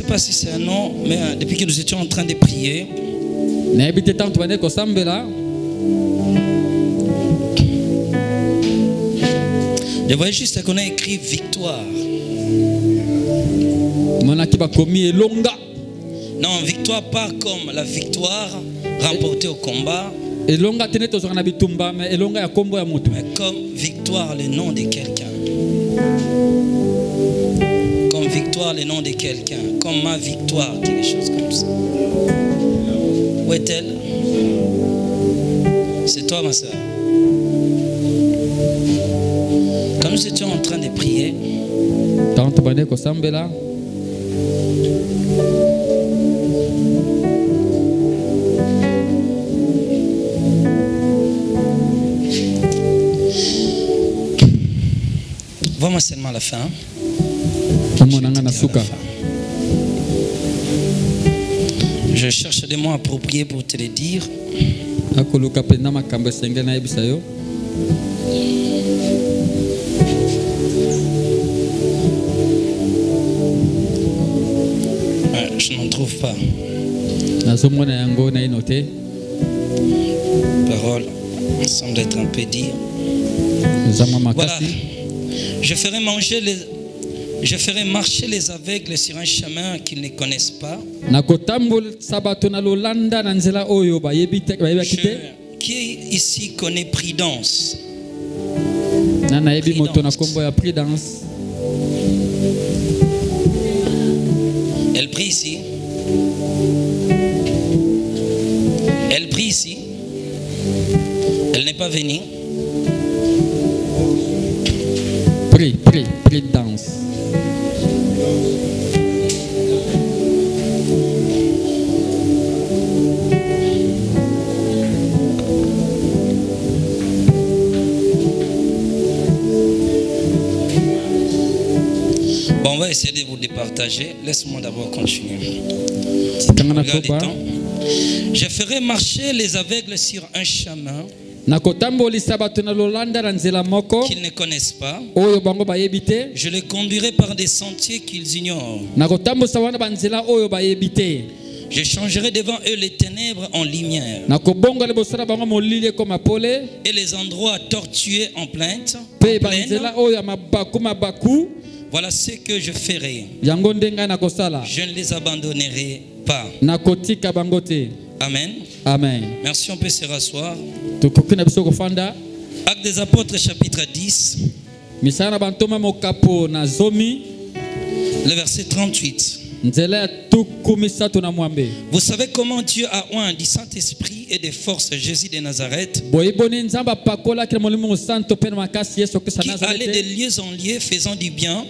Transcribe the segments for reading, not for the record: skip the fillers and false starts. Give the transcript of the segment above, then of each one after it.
sais pas si c'est un nom, mais depuis que nous étions en train de prier, je voyais juste qu'on a écrit victoire. Non, victoire pas comme la victoire remportée au combat, mais comme victoire le nom de quelqu'un. Comme victoire le nom de quelqu'un. Comme ma victoire, quelque chose comme ça. Où est-elle? C'est toi, ma soeur. Quand nous étions en train de prier, vois-moi seulement la fin. Je cherche des mots appropriés pour te le dire. Je n'en trouve pas. Parole semble être un peu dire. Voilà. Je ferai marcher les aveugles sur un chemin qu'ils ne connaissent pas. Qui ici connaît Prudence? Elle prie ici. Elle prie ici. Elle n'est pas venue. Prudence. Bon, on va essayer de vous départager. Laisse-moi d'abord continuer. Je ferai marcher les aveugles sur un chemin qu'ils ne connaissent pas. Je les conduirai par des sentiers qu'ils ignorent. Je changerai devant eux les ténèbres en lumière et les endroits tortueux en plainte. Voilà ce que je ferai. Je ne les abandonnerai pas. Amen. Amen. Merci, on peut se rasseoir. Actes des Apôtres chapitre 10. Le verset 38. Vous savez comment Dieu a oint du Saint-Esprit et de force Jésus de Nazareth, qui allait de lieu en lieu faisant du bien,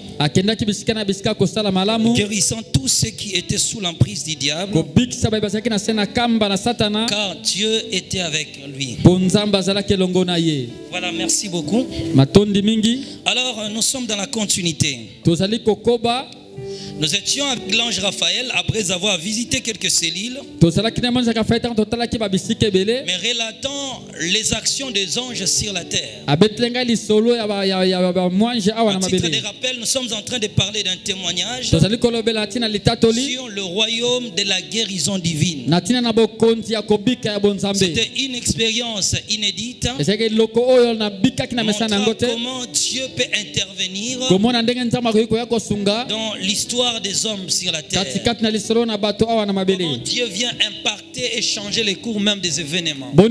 guérissant tous ceux qui étaient sous l'emprise du diable, car Dieu était avec lui. Voilà, merci beaucoup. Alors, nous sommes dans la continuité. Nous étions avec l'ange Raphaël après avoir visité quelques cellules, mais relatant les actions des anges sur la terre. À titre de rappel, nous sommes en train de parler d'un témoignage sur le royaume de la guérison divine. C'était une expérience inédite montrant comment Dieu peut intervenir dans l'histoire des hommes sur la terre. Comment Dieu vient impacter et changer les cours même des événements. Alors,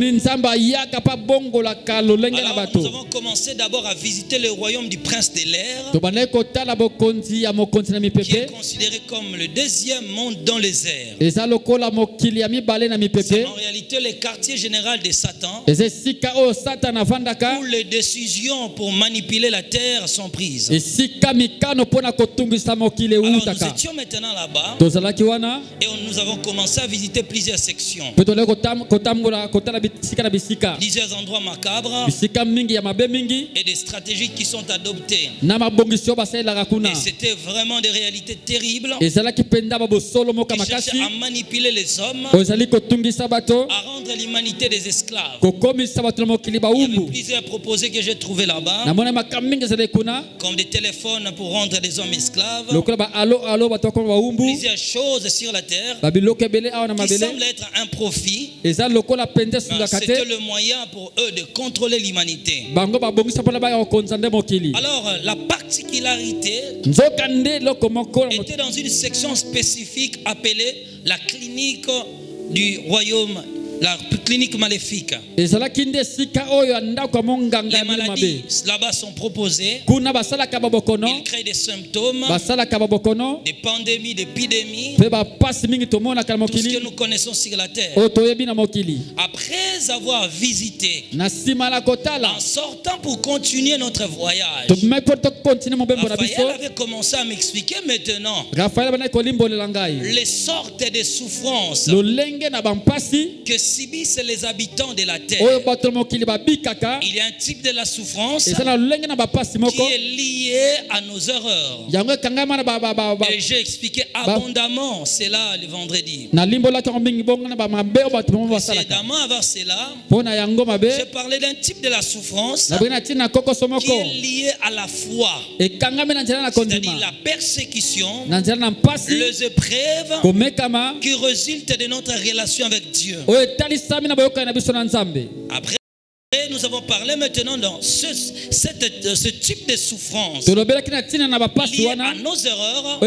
nous avons commencé d'abord à visiter le royaume du prince de l'air, qui est considéré comme le deuxième monde dans les airs. C'est en réalité le quartier général de Satan, où les décisions pour manipuler la terre sont prises. Alors, nous étions maintenant là-bas et nous avons commencé à visiter plusieurs sections, plusieurs endroits macabres et des stratégies qui sont adoptées. Et c'était vraiment des réalités terribles qui cherchaient à manipuler les hommes, à rendre l'humanité des esclaves. Il y avait plusieurs proposés que j'ai trouvés là-bas, comme des téléphones pour rendre les hommes esclaves, plusieurs choses sur la terre qui semblent être un profit. C'était le moyen pour eux de contrôler l'humanité. Alors, la particularité était dans une section spécifique appelée la clinique du royaume, la clinique maléfique. Les maladies là-bas sont proposées. Ils créent des symptômes, des pandémies, des épidémies, tout ce que nous connaissons sur la terre. Après avoir visité, en sortant pour continuer notre voyage, Raphaël avait commencé à m'expliquer maintenant les sortes de souffrances que subissent les habitants de la terre. Il y a un type de la souffrance qui est lié à nos erreurs. Et j'ai expliqué abondamment cela le vendredi. Précédemment, avant cela, j'ai parlé d'un type de la souffrance qui est lié à la foi, c'est-à-dire la persécution, les épreuves qui résultent de notre relation avec Dieu. Après, nous avons parlé maintenant dans ce type de souffrance liée à nos erreurs,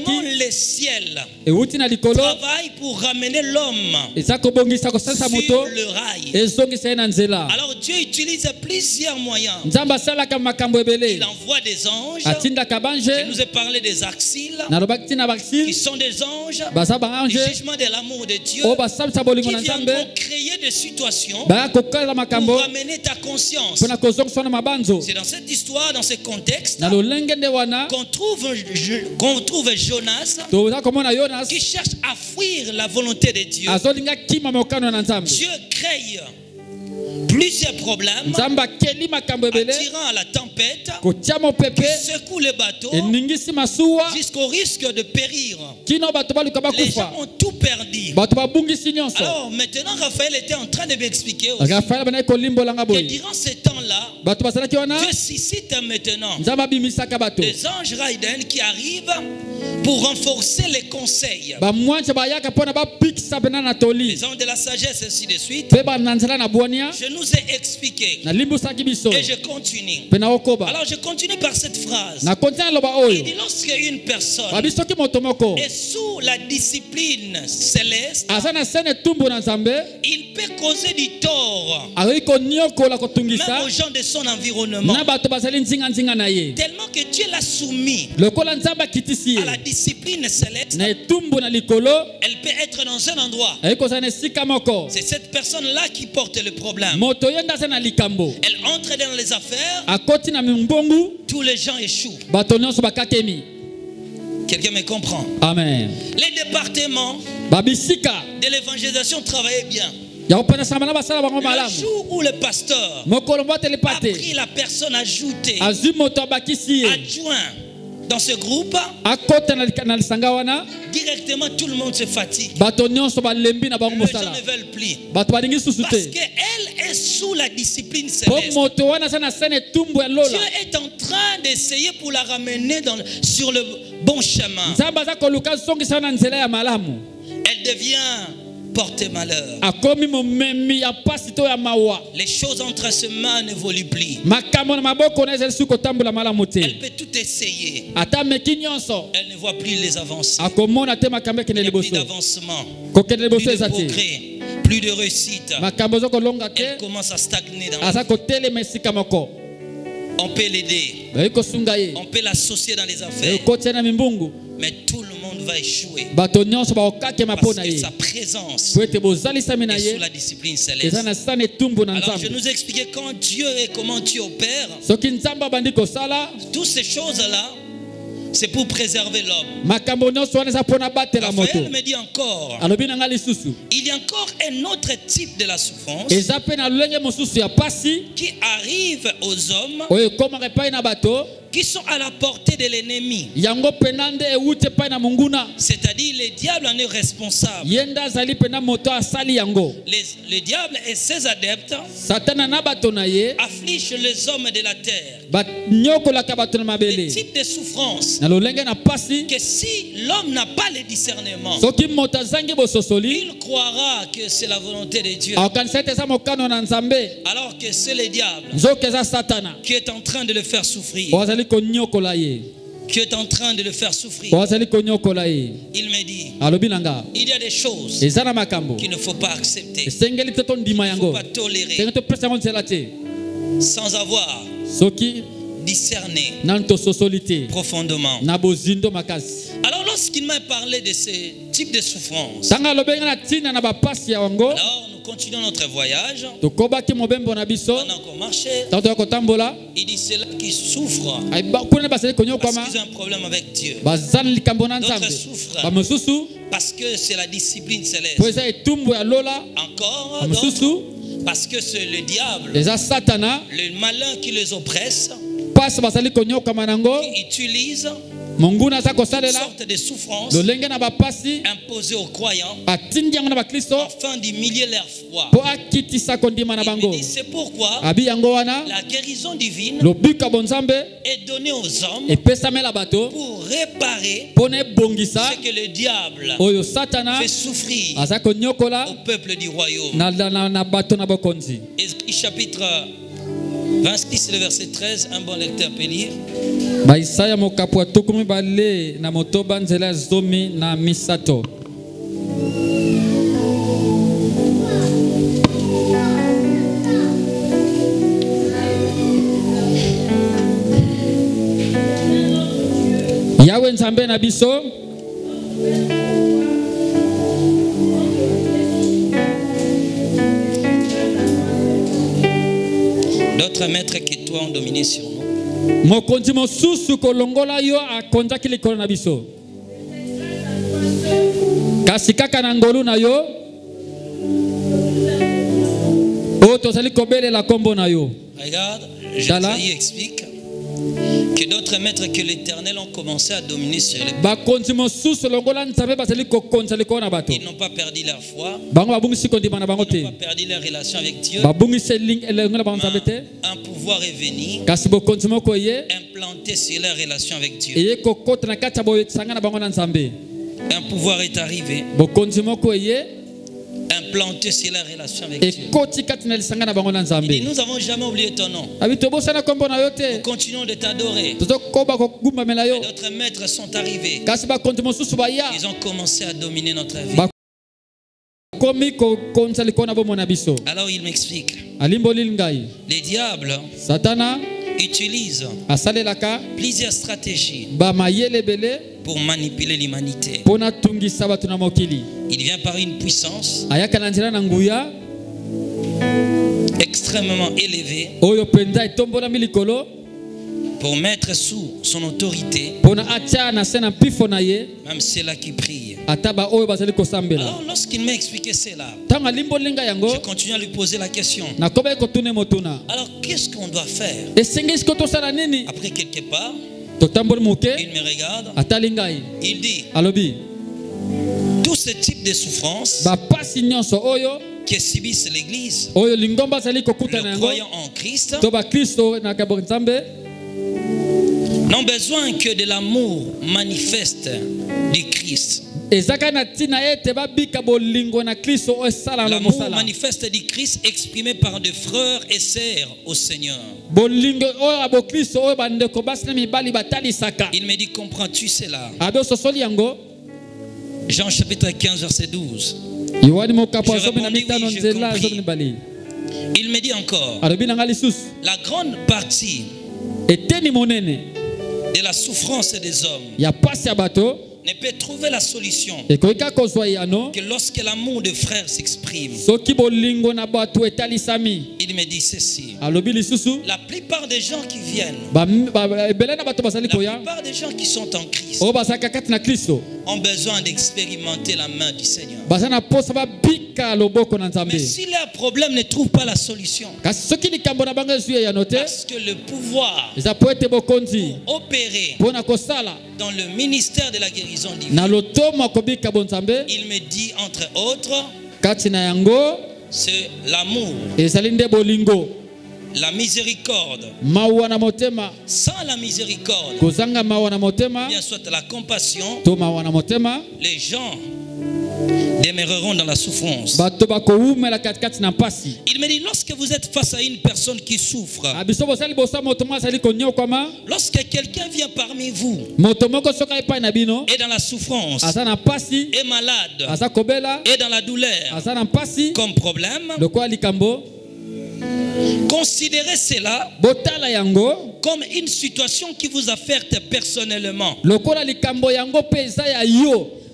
comment le ciel travaille pour ramener l'homme sur le rail. Alors Dieu utilise plusieurs moyens. Il envoie des anges. Je nous ai parlé des axiles qui sont des anges du jugement de l'amour de Dieu qui viendront créer des situations pour ramener ta conscience. C'est dans cette histoire, dans ce contexte, qu'on trouve Jonas qui cherche à fuir la volonté de Dieu. Dieu crée plusieurs problèmes attirant à la tempête qui secoue le bateau jusqu'au risque de périr. Les gens ont tout perdu. Alors maintenant Raphaël était en train de m'expliquer aussi que durant ce temps-là Dieu suscite maintenant des anges Raiden qui arrivent pour renforcer les conseils, les anges de la sagesse et ainsi de suite. Je nous ai expliqué et je continue. Alors je continue par cette phrase. Il dit lorsque une personne est sous la discipline céleste, il peut causer du tort même aux gens de son environnement, tellement que Dieu l'a soumis à la discipline céleste. Elle peut être dans un endroit, c'est cette personne-là qui porte le problème. Elle entre dans les affaires, tous les gens échouent. Quelqu'un me comprend? Amen. Les départements de l'évangélisation travaillaient bien. Le jour où le pasteur a pris la personne ajoutée, adjoint dans ce groupe, directement tout le monde se fatigue. Les gens ne veulent plus parce qu'elle est sous la discipline céleste. Dieu est en train d'essayer pour la ramener sur le bon chemin. Elle devient porte-malheur. Les choses entre ses mains n'évoluent plus. Elle peut tout essayer. Elle ne voit plus les avancées. Il n'y a plus d'avancement, plus de progrès, plus de réussite. Elle commence à stagner dans la vie. On peut l'aider, on peut l'associer dans les affaires, mais tout le monde va échouer parce que sa présence est sous la discipline céleste. Alors je nous ai expliqué quand Dieu et comment Dieu opère. Toutes ces choses-là, c'est pour préserver l'homme. Raphaël me dit encore, il y a encore un autre type de la souffrance qui arrive aux hommes qui sont à la portée de l'ennemi. C'est-à-dire le diable en est responsable. Le diable et ses adeptes affligent les hommes de la terre. Le type de souffrance que si l'homme n'a pas le discernement, il croira que c'est la volonté de Dieu, alors que c'est le diable qui est en train de le faire souffrir. Qui est en train de le faire souffrir. Il me dit, il y a des choses qu'il ne faut pas accepter, qu'il ne faut pas tolérer, sans avoir discerné profondément. Alors lorsqu'il m'a parlé de ce type de souffrance, alors nous continuons notre voyage. Pendant qu'on marchait, il dit c'est là qui souffrent parce qu'ils ont un problème avec Dieu. D'autres souffrent parce que c'est la discipline céleste. Encore d'autres parce que c'est le diable, le malin qui les oppresse, qui utilise une sorte de souffrance imposée aux croyants afin d'humilier leur foi. C'est pourquoi la guérison divine est donnée aux hommes pour réparer ce que le diable fait souffrir au peuple du royaume. Ésaïe chapitre 26, le verset 13, un bon lecteur peut lire. Yahweh nzambe na biso d'autres maîtres que toi ont dominé sur nous. Mokonzi mosusu kolongola yo akonzaki likolo na biso. Kasi kaka na ngolu na yo o tozali kobelela kombo na yo. Regarde, Jésus explique que d'autres maîtres que l'Éternel ont commencé à dominer sur les peuples. Ils n'ont pas perdu leur foi. Ils n'ont pas perdu leur relation avec Dieu. Un pouvoir est venu implanter sur leur relation avec Dieu. Un pouvoir est arrivé implanté sur la relation avec Dieu. Et nous n'avons jamais oublié ton nom. Nous continuons de t'adorer. D'autres maîtres sont arrivés. Ils ont commencé à dominer notre vie. Alors il m'explique. Les diables utilise plusieurs stratégies pour manipuler l'humanité. Il vient par une puissance extrêmement élevée pour mettre sous son autorité même ceux-là qui prient. Alors lorsqu'il m'a expliqué cela, je continue à lui poser la question. Alors qu'est-ce qu'on doit faire? Après quelque part, il me regarde, il dit tout ce type de souffrance que subissent l'Église, le croyant en Christ, n'ont besoin que de l'amour manifeste du Christ. L'amour manifeste du Christ exprimé par des frères et sœurs au Seigneur. Il me dit, comprends-tu cela? Jean chapitre 15 verset 12. Je répondis, oui, j'ai compris. Il me dit encore, la grande partie de la souffrance des hommes ne peut trouver la solution que lorsque l'amour de frères s'exprime. Il me dit ceci. La plupart des gens qui viennent, la plupart des gens qui sont en Christ ont besoin d'expérimenter la main du Seigneur. Mais si leur problème ne trouve pas la solution, parce que le pouvoir pour opérer dans le ministère de la guérison divine, il me dit entre autres, c'est l'amour, la miséricorde. Sans la miséricorde, bien soit la compassion, les gens demeureront dans la souffrance. Il me dit, lorsque vous êtes face à une personne qui souffre, lorsque quelqu'un vient parmi vous et dans la souffrance, est malade, et dans la douleur, comme problème, considérez cela comme une situation qui vous affecte personnellement.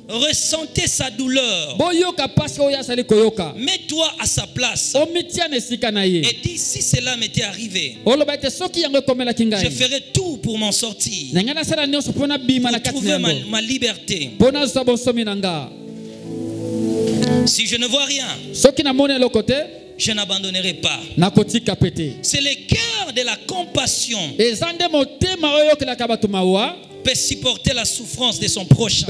Ressentez sa douleur. Mets-toi à sa place. Et dis, si cela m'était arrivé, je ferai tout pour m'en sortir, pour trouver ma liberté. Si je ne vois rien, je n'abandonnerai pas. C'est le cœur de la compassion. Peut supporter la souffrance de son prochain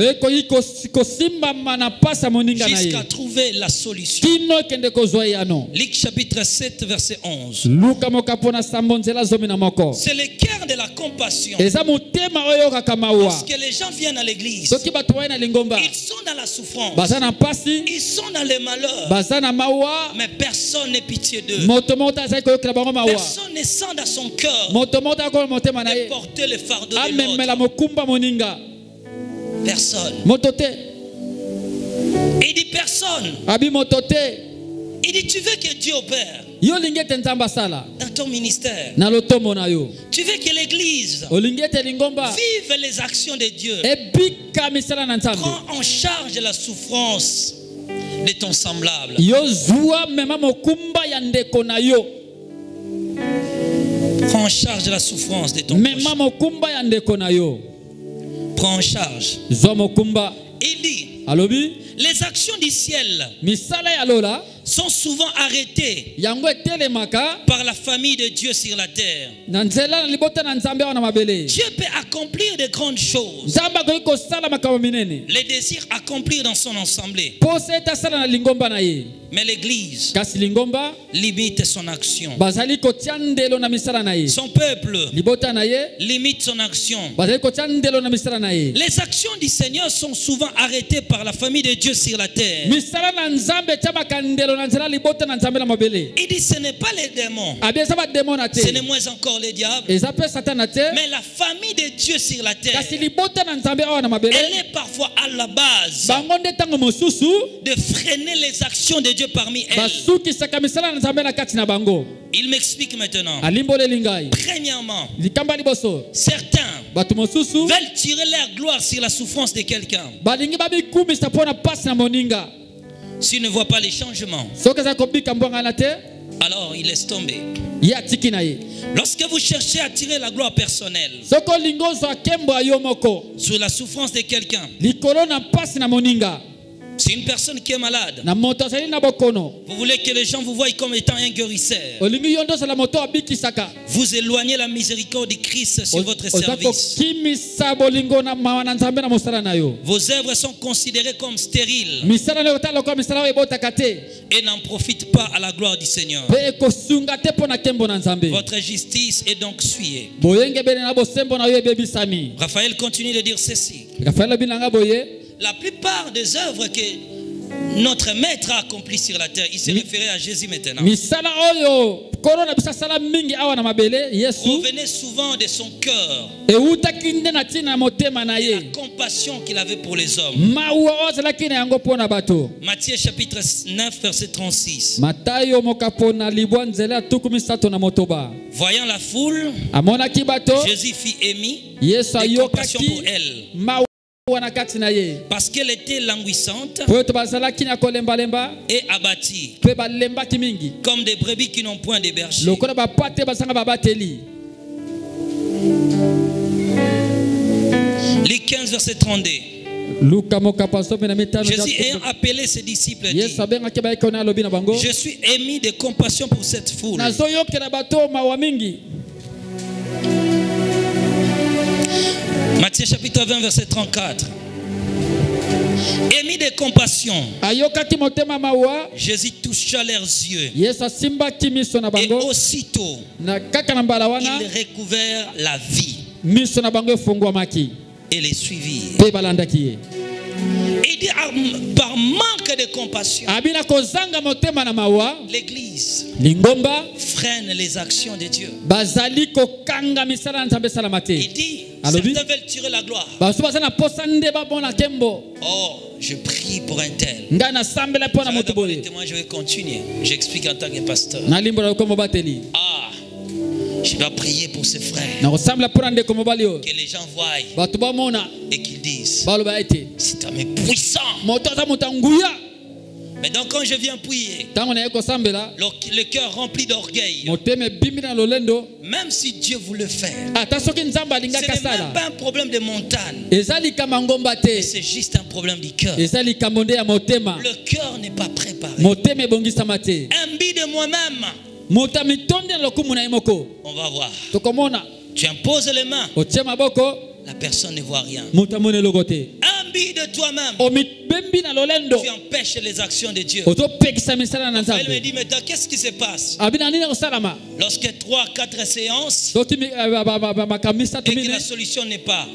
jusqu'à trouver la solution. Luc chapitre 7 verset 11. C'est le cœur de la compassion. Lorsque les gens viennent à l'église, ils sont dans la souffrance, ils sont dans les malheurs, mais personne n'est pitié d'eux. Personne ne sent dans son cœur de porter le fardeau de l'autre. Personne. Il dit personne. Il dit, tu veux que Dieu opère dans ton ministère. Tu veux que l'église vive les actions de Dieu. Prends en charge la souffrance de ton semblable. Prends en charge la souffrance de ton prochain. Prends en charge. Il dit, les actions du ciel sont souvent arrêtées par la famille de Dieu sur la terre. Dieu peut accomplir de grandes choses, les désirs accomplir dans son assemblée. Mais l'église limite son action. Son peuple limite son action. Les actions du Seigneur sont souvent arrêtées par la famille de Dieu sur la terre. Il dit, ce n'est pas les démons, ce n'est moins encore les diables, mais la famille de Dieu sur la terre. Elle est parfois à la base de freiner les actions de Dieu parmi elles. Il m'explique maintenant. Premièrement, certains veulent tirer leur gloire sur la souffrance de quelqu'un. S'ils ne voient pas les changements, alors il laisse tomber. Lorsque vous cherchez à tirer la gloire personnelle sur la souffrance de quelqu'un, c'est une personne qui est malade, vous voulez que les gens vous voient comme étant un guérisseur, vous éloignez la miséricorde de Christ sur votre service. Vos œuvres sont considérées comme stériles et n'en profitent pas à la gloire du Seigneur. Votre justice est donc souillée. Raphaël continue de dire ceci. La plupart des œuvres que notre maître a accomplies sur la terre, il se référait à Jésus maintenant, provenait souvent de son cœur et la compassion qu'il avait pour les hommes. Matthieu chapitre 9 verset 36. Voyant la foule, Jésus fit émis de compassion pour elle, parce qu'elle était languissante et abattie, comme des brebis qui n'ont point de berger. Luc 15 verset 32. Jésus ayant appelé ses disciples dit, je suis ému de compassion pour cette foule. Matthieu chapitre 20 verset 34. Émis de compassion, Jésus toucha leurs yeux et aussitôt ils recouvrèrent la vie et les suivirent. Il dit par manque de compassion, l'Église freine les actions de Dieu. Il dit certains veulent tirer la gloire. Oh, je prie pour un tel. Je vais continuer. J'explique en tant que pasteur. Ah, je dois prier pour ces frères. Que les gens voient et qu'ils disent, c'est un puissant. Mais donc quand je viens prier, le cœur rempli d'orgueil, même si Dieu voulait faire, ce n'est même pas un problème de montagne, c'est juste un problème du cœur. Le cœur n'est pas préparé. Imbu de moi-même, on va voir. Tu imposes les mains, la personne ne voit rien. Imbu de toi-même, tu empêches les actions de Dieu. Elle me dit, mais qu'est-ce qui se passe? Lorsque 3-4 séances et que la solution n'est pas,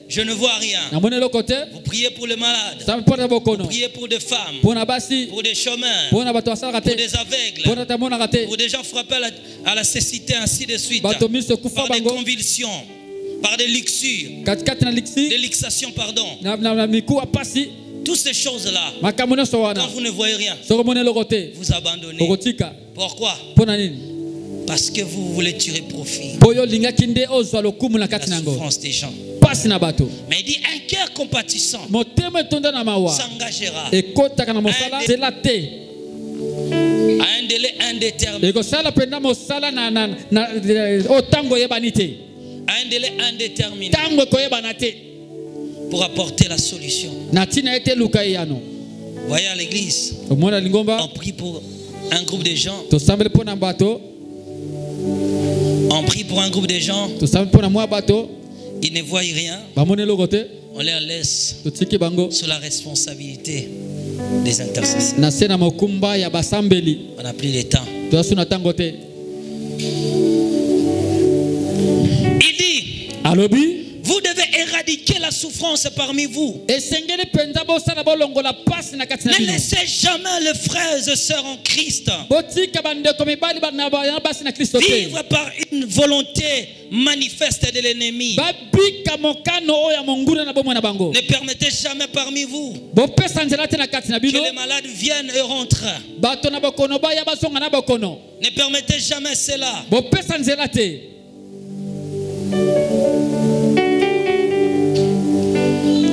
je ne vois rien. Vous priez pour les malades, vous priez pour des femmes, pour des chômeurs, pour des aveugles, pour des gens frappés à la cécité, ainsi de suite, par des convulsions, par des luxures, des luxations, pardon. Toutes ces choses-là, quand vous ne voyez rien, vous abandonnez. Pourquoi? Parce que vous voulez tirer profit de la souffrance des gens. Mais il dit un cœur compatissant s'engagera à un délai indéterminé. À un délai indéterminé pour apporter la solution. Voyez à l'église, on prie pour un groupe de gens. On prie pour un groupe de gens. Ils ne voient rien. On les laisse sous la responsabilité des intercesseurs. On n'a plus le temps. Il dit, vous devez éradiquer la souffrance parmi vous. Ne laissez jamais les frères et sœurs en Christ vivre par une volonté manifeste de l'ennemi. Ne permettez jamais parmi vous que les malades viennent et rentrent. Ne permettez jamais cela.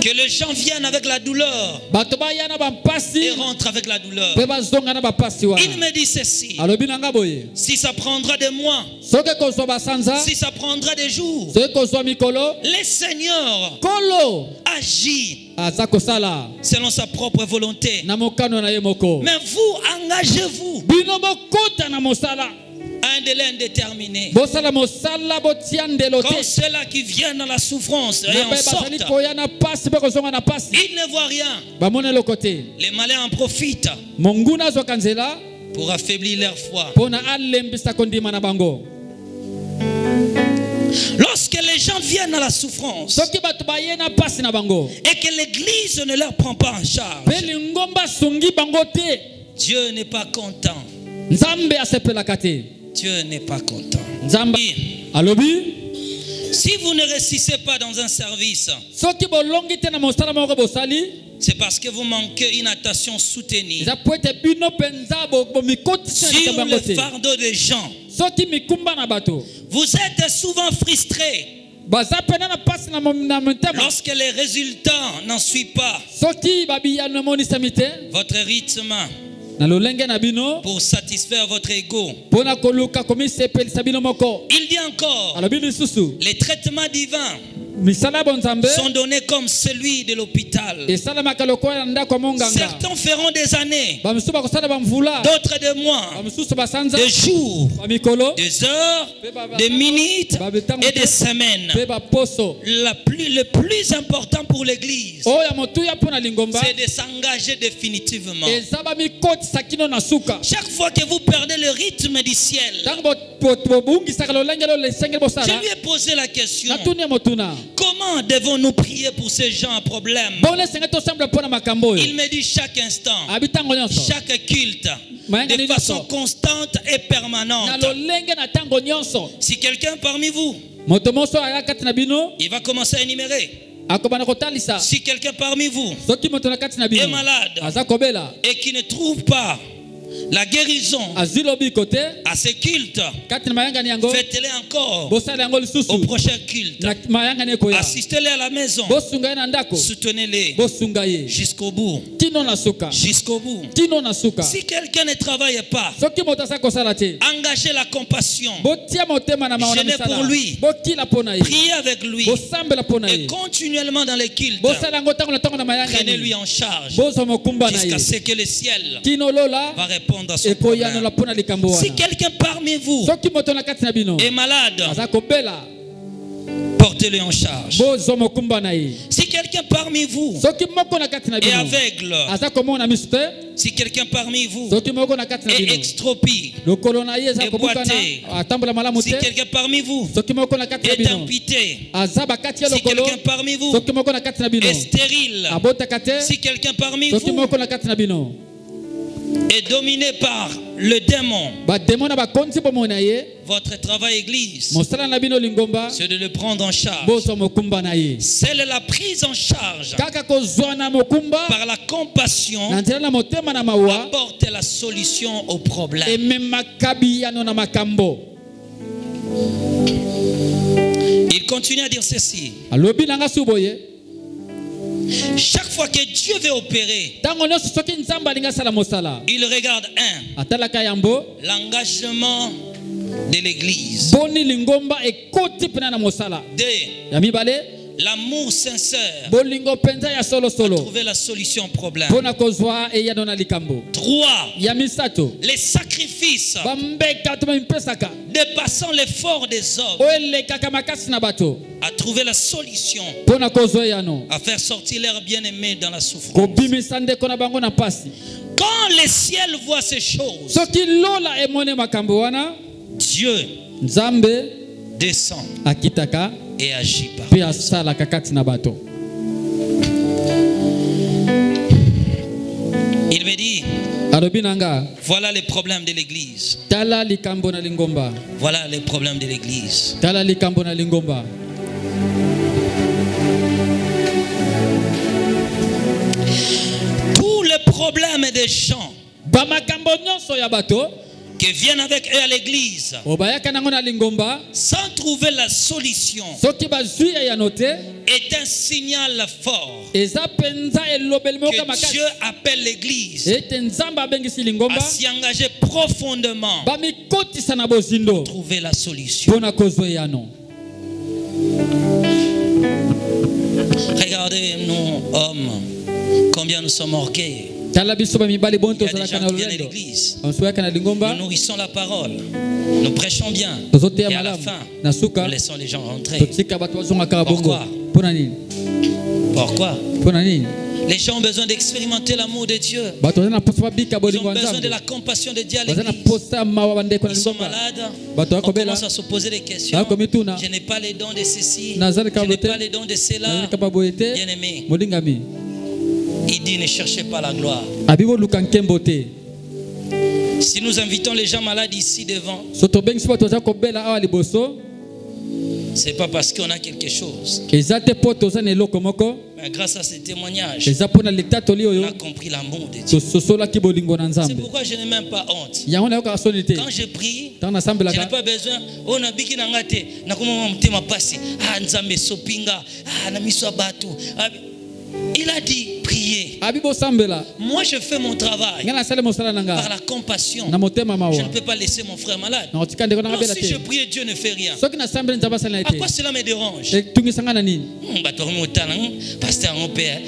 Que les gens viennent avec la douleur et rentrent avec la douleur. Il me dit ceci: si ça prendra des mois, si ça prendra des jours, le Seigneur agit selon sa propre volonté. Mais vous, engagez-vous un délai indéterminé. Comme ceux-là qui viennent dans la souffrance et en sortent, ils ne voient rien. Les malins en profitent pour affaiblir leur foi. Lorsque les gens viennent à la souffrance et que l'Église ne leur prend pas en charge, Dieu n'est pas content. Dieu n'est pas content. Si vous ne réussissez pas dans un service, c'est parce que vous manquez une attention soutenue sur le fardeau des gens. Vous êtes souvent frustré lorsque les résultats n'en suivent pas votre rythme pour satisfaire votre ego. Il dit encore, les traitements divins sont donnés comme celui de l'hôpital. Certains feront des années, d'autres des mois, des jours, des heures, des minutes et des semaines. Le plus important pour l'Église, c'est de s'engager définitivement. Chaque fois que vous perdez le rythme du ciel, je lui ai posé la question: comment devons-nous prier pour ces gens à problème? Il me dit chaque instant, chaque culte, de façon constante et permanente. Si quelqu'un parmi vous, il va commencer à énumérer. Si quelqu'un parmi vous est malade et qui ne trouve pas la guérison à ce culte, faites-les encore au prochain culte. Assistez-les à la maison. Soutenez-les jusqu'au bout. Jusqu'au bout. Si quelqu'un ne travaille pas, engagez la compassion. Gênez pour lui. Priez avec lui. Et continuellement dans les cultes, prenez-lui en charge jusqu'à ce que le ciel va répondre à son problème. Si quelqu'un parmi vous est malade, portez-le en charge. Si quelqu'un parmi vous est aveugle, si quelqu'un parmi vous est extropie, est boité, si quelqu'un parmi vous est amputé, si quelqu'un parmi vous est stérile, si quelqu'un parmi vous est dominé par le démon, votre travail église, c'est de le prendre en charge. C'est la prise en charge par la compassion, apporte la solution au problème. Il continue à dire ceci: chaque fois que Dieu veut opérer, il regarde l'engagement de l'Église. L'amour sincère à trouver la solution au problème. 3. Les sacrifices dépassant l'effort des hommes à trouver la solution à faire sortir leur bien-aimé dans la souffrance. Quand les ciels voient ces choses, Dieu descend et agit par. Il me dit: voilà les problèmes de l'Église. Voilà les problèmes de l'Église. Tous les problèmes des gens qui viennent avec eux à l'église sans trouver la solution est un signal fort que Dieu appelle l'église à s'y engager profondément pour trouver la solution. Regardez, nous hommes, combien nous sommes orgueilleux. Il y a des gens qui viennent à l'église. Nous nourrissons la parole. Nous prêchons bien. Et à la fin, nous laissons les gens rentrer. Pourquoi? Pourquoi? Les gens ont besoin d'expérimenter l'amour de Dieu. Ils ont besoin de la compassion de Dieu à l'église. Ils sont malades. On commence à se poser des questions. Je n'ai pas les dons de ceci. Je n'ai pas les dons de cela. Bien-aimé, il dit: ne cherchez pas la gloire. Si nous invitons les gens malades ici devant, c'est pas parce qu'on a quelque chose. Mais grâce à ces témoignages, on a compris l'amour de Dieu. C'est pourquoi je n'ai même pas honte. Quand je prie, je n'ai pas besoin. Il a dit: priez prier. Moi, je fais mon travail par la compassion. Je ne peux pas laisser mon frère malade. Non, si je prie, Dieu ne fait rien. À quoi cela me dérange? Pasteur, mon père,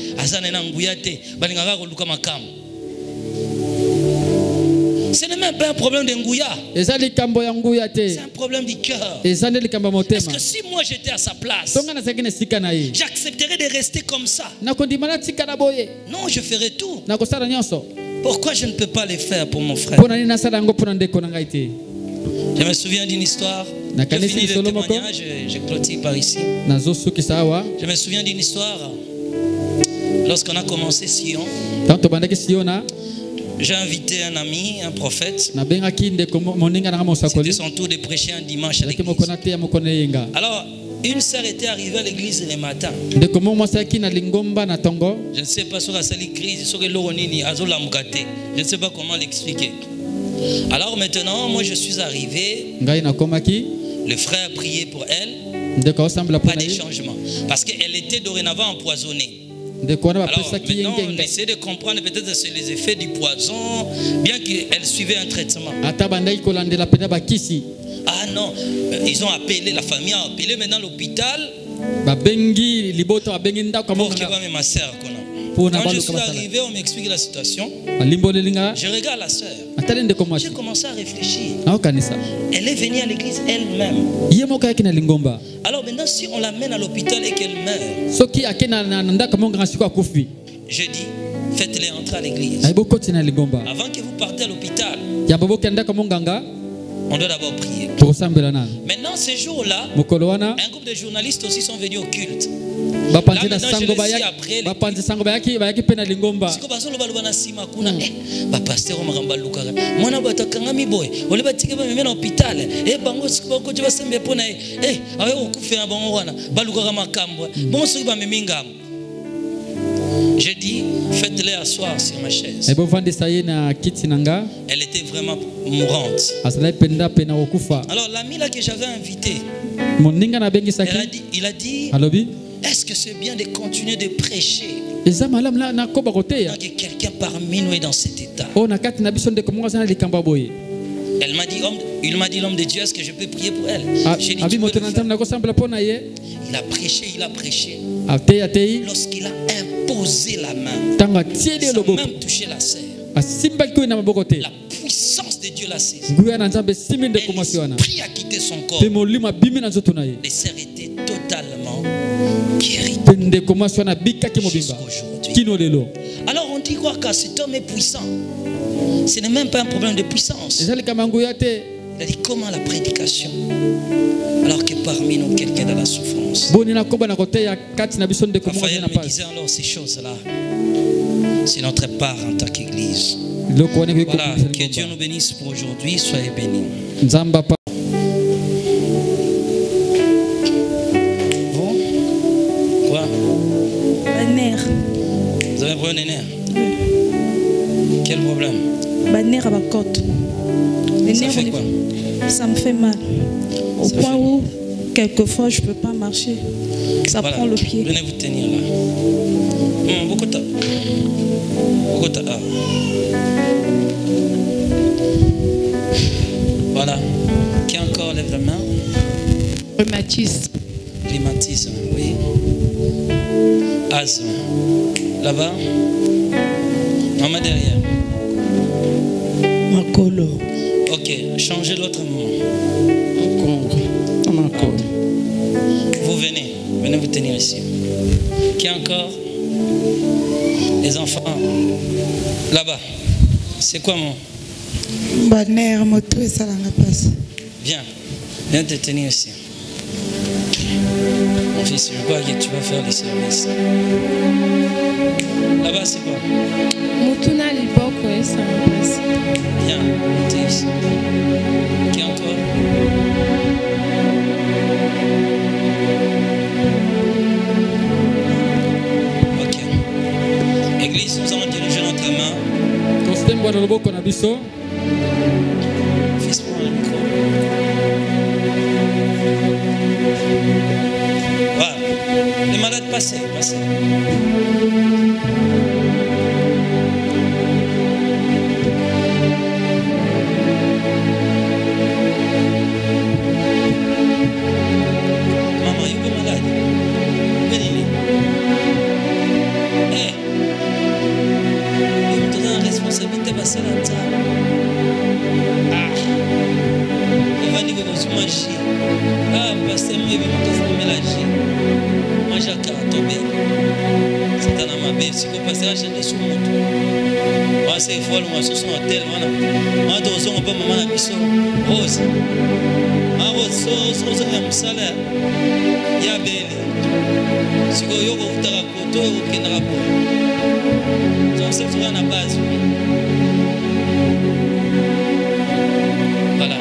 ce n'est même pas un problème de Ngouya. C'est un problème du cœur. Est-ce que si moi j'étais à sa place, j'accepterais de rester comme ça? Non, je ferais tout. Pourquoi je ne peux pas le faire pour mon frère? Je me souviens d'une histoire. Je finis le témoignage, je clôture par ici. Je me souviens d'une histoire. Lorsqu'on a commencé Sion, j'ai invité un ami, un prophète. C'était son tour de prêcher un dimanche à l'église. Alors, une sœur était arrivée à l'église le matin. Je ne sais pas sur la crise, je ne sais pas comment l'expliquer. Alors maintenant, moi je suis arrivé. Le frère a prié pour elle. Pas de changement. Parce qu'elle était dorénavant empoisonnée. Alors maintenant, on essaie de comprendre peut-être les effets du poison, bien qu'elle suivait un traitement. Ah non, ils ont appelé, la famille a appelé maintenant l'hôpital. Pour que ma soeur. Quand je suis arrivé, on m'explique la situation. Je regarde la soeur. J'ai commencé à réfléchir. Elle est venue à l'église elle-même. Alors maintenant, si on l'amène à l'hôpital et qu'elle meurt, je dis, faites-les entrer à l'église. Avant que vous partez à l'hôpital, on doit d'abord prier. Maintenant, ces jours-là, un groupe de journalistes aussi sont venus au culte. Là, maintenant, je les suis après. J'ai dit, faites-les asseoir sur ma chaise. Elle était vraiment mourante. Alors l'ami là que j'avais invité, il a dit, est-ce que c'est bien de continuer de prêcher tant que quelqu'un parmi nous est dans cet état? Elle m'a dit, il m'a dit, l'homme de Dieu, est-ce que je peux prier pour elle? J'ai dit, il a prêché. Lorsqu'il a imposé la main, sans même toucher la sœur, la puissance de Dieu l'a saisi. L'esprit a quitté son corps. Les sœurs étaient totalement guéries jusqu'aujourd'hui. Alors on dit quoi, que cet homme est puissant? Ce n'est même pas un problème de puissance. Il a dit comment la prédication, alors que parmi nous quelqu'un dans la souffrance. Raphaël me disait alors ces choses-là, c'est notre part en tant qu'église. Voilà, que Dieu nous bénisse pour aujourd'hui, soyez bénis. Bon? Quoi? Un nerf. Vous avez un problème de nerf? Quel problème? Un nerf à ma côte. Ça fait quoi? Ça me fait mal. Au point où, quelquefois, je ne peux pas marcher. Ça prend le pied. Venez vous tenir là. Beaucoup de temps. Voilà. Qui encore lève la main? Rhumatisme. Rhumatisme, oui. Asthme. Là-bas. Maman derrière. Makolo. Ok, changez l'autre moment. Vous venez vous tenir ici. Qui encore? Les enfants. Là-bas. C'est quoi mon? Viens. Viens te tenir ici. Mon fils, je crois que tu vas faire les services. Là-bas, c'est quoi? Viens, montez ici. Qui encore? Ok. Église, nous allons diriger notre main. Fils, prends le micro. Voilà. Les malades, passez. passer moi il va me mélanger. Moi j'ai cartobé. C'est dans ma bête, si vous passez à changer sur mon tour. Moi c'est folle, moi sur son hôtel, voilà. Moi dans son pas maman qui sont rose. Ma rose, rose comme ça là. Il y a belle. Si vous avez un tarapoto, vous avez un rapport. Donc c'est sur la base. Voilà.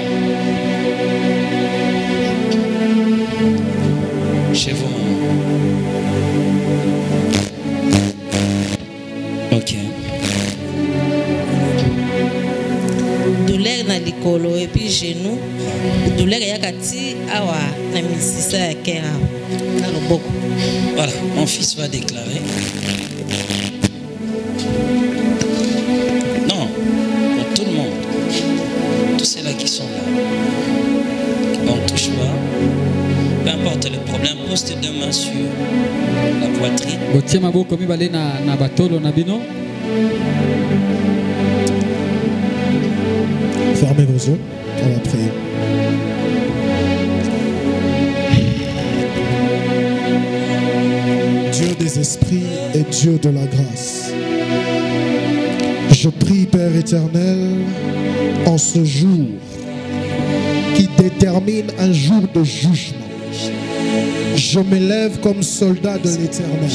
Chez vous, maman. Ok. Douleur dans les colos et puis genou. Douleur il y a kati awa na misisa ya kera na loboko. Voilà, mon fils va déclarer. Non, pour tout le monde. Tous ceux-là qui sont là. On ne touche pas. Peu importe le problème, pose tes deux mains sur la poitrine. Fermez vos yeux, on va prier. Dieu des esprits et Dieu de la grâce, je prie, Père éternel, en ce jour qui détermine un jour de jugement, je m'élève comme soldat de l'éternel.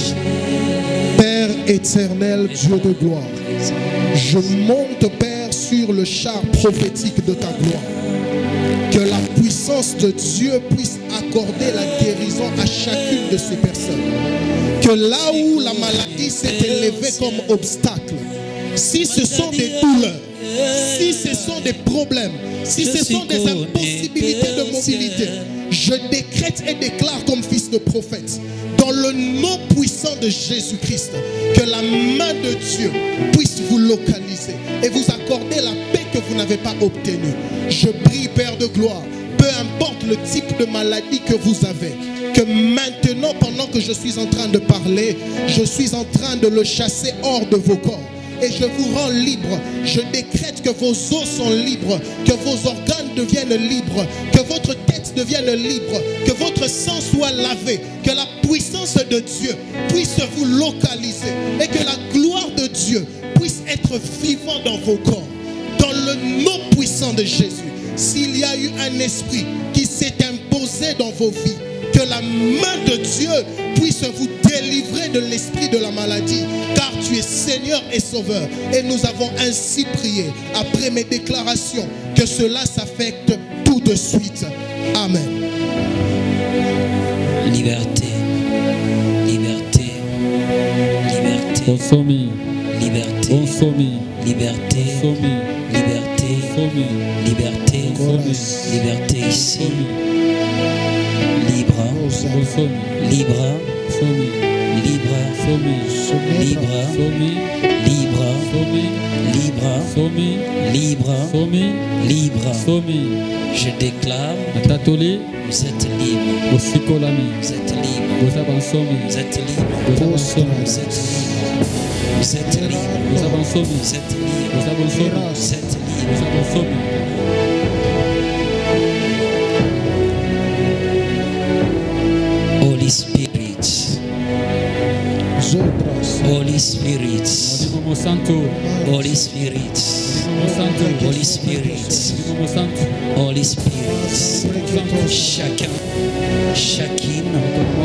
Père éternel, Dieu de gloire, je monte, Père, sur le char prophétique de ta gloire. Que la puissance de Dieu puisse accorder la guérison à chacune de ces personnes. Que là où la maladie s'est élevée comme obstacle, si ce sont des douleurs, si ce sont des problèmes, si ce sont des impossibilités de mobilité, je décrète et déclare comme fils de prophète, dans le nom puissant de Jésus-Christ, que la main de Dieu puisse vous localiser et vous accorder la paix que vous n'avez pas obtenue. Je prie, Père de gloire, peu importe le type de maladie que vous avez, que maintenant, pendant que je suis en train de parler, je suis en train de le chasser hors de vos corps. Et je vous rends libre. Je décrète que vos os sont libres, que vos organes deviennent libres, que votre tête devienne libre, que votre sang soit lavé, que la puissance de Dieu puisse vous localiser et que la gloire de Dieu puisse être vivant dans vos corps. Dans le nom puissant de Jésus, s'il y a eu un esprit qui s'est imposé dans vos vies, que la main de Dieu puisse vous délivrer de l'esprit de la maladie, car tu es Seigneur et Sauveur. Et nous avons ainsi prié, après mes déclarations, que cela s'affecte tout de suite. Amen. Liberté, liberté, liberté. Consommé. Liberté. Consommé. Liberté. Consommé. Liberté. Consommé. Liberté. Consommé. Liberté ici. Libre. Libre. Libre. Libre. Libre. Libre. Libre. Libre. Je déclare, vous êtes libre. Vous êtes libre. Vous êtes libre. Vous êtes libre. Vous êtes libre. Vous êtes libre. Vous êtes libre. Holy Spirit. Holy Spirit. Holy Spirit. Holy Spirit. Holy Spirit. Chacune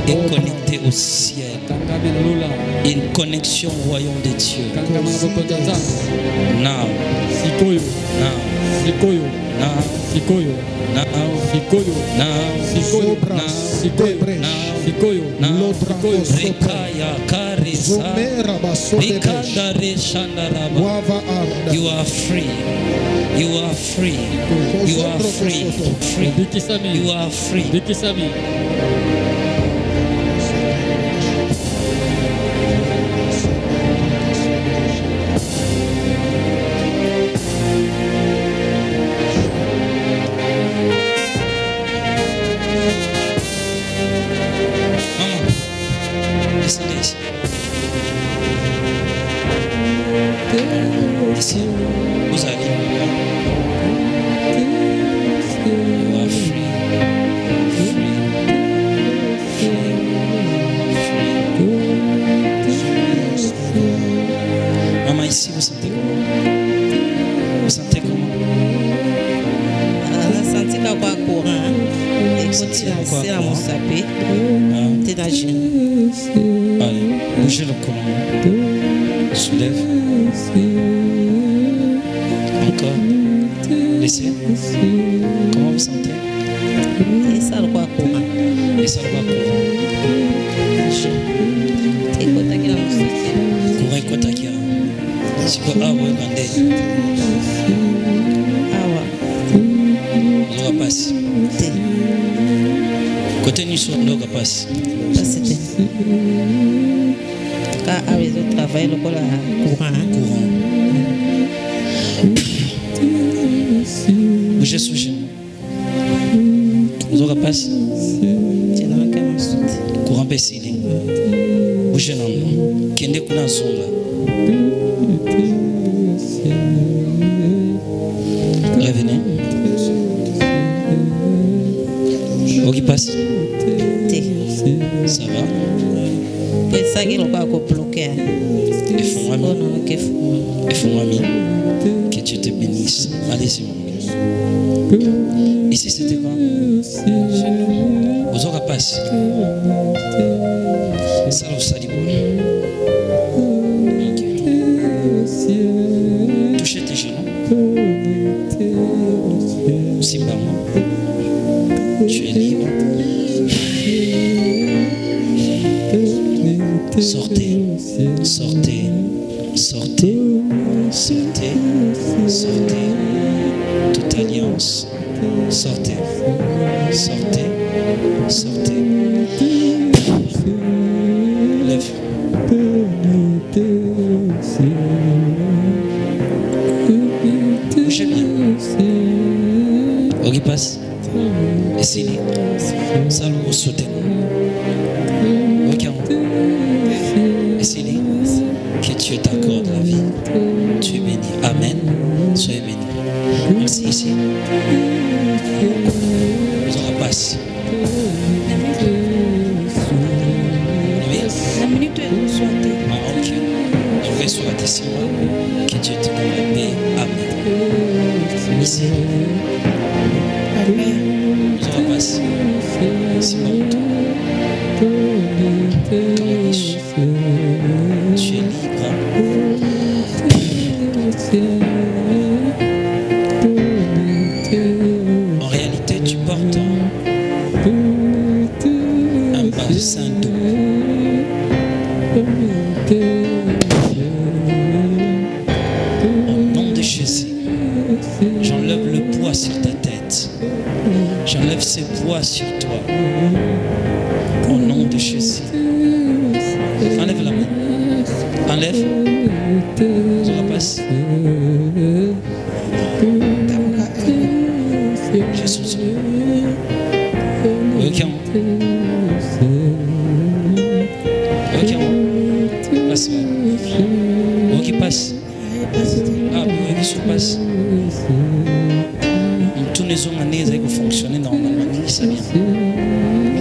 est connectée au ciel. Une connexion au royaume de Dieu. Now. You are free. You are free. You are free. You are free. Ici, vous allez. You are free. Free. C'est la moussapé. T'es dans le genou. Allez, bougez le colon. Soulève. Encore. Laissez. Comment vous sentez? Et ça, le quoi courant. Et ça, le quoi courant. Et quoi t'as qui la moussapé? Courant et quoi t'as qui a? C'est quoi? Ah ouais, bandé. Ah ouais. On va passer. Côté nu sur le passe. Ça c'était. Quand avec le travail, le courant. Courant. Bougez sous genou. Vous aurez passé. Courant baissé. Bougez dans l'eau. Kende kuna zonga. Revenez. Ok, passe. Ça va? C'est ça qui est bloqué. Et font ami. Que Dieu te bénisse. Allez-y, mon. Ici, c'était quoi? Vous aurez passé. Ça, vous savez. Touchez tes genoux. Simba, tu es libre. Sortez, sortez, sortez, sortez, sortez. Toute alliance. Sortez, sortez, sortez. Lève. Bougez bien. Ok, passe. Essayez. Salut, vous sautez. Ok. Essayez. Que Dieu t'accorde la vie. Tu es béni. Amen. Soyez béni. Merci ici. Vous aurez passé. La minute est souhaitée. Ah, ok. Je vais souhaiter sur moi. Que Dieu te donne la paix. Amen. Ici. Amen. Vous aurez passé. C'est bon. Tu es libre. En réalité, tu portes un bassin d'eau. Au nom de Jésus, j'enlève le poids sur ta tête. J'enlève ce poids sur toi. Au nom de Jésus. Enlève la main. Enlève. Je repasse. Jésus. Ok. Ok. Passe. Ok, passe. Ah, oui, il se passe. Tous les hommes années qui fonctionnent normalement, ça vient.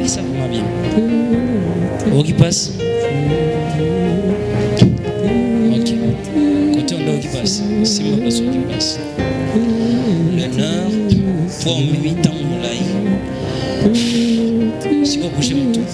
Ça va bien. Ok, passe. Ok. Côté on doit qui passe. C'est ma place qui passe. L'honneur pour 8 ans, mon laï. Si vous bougez mon tout.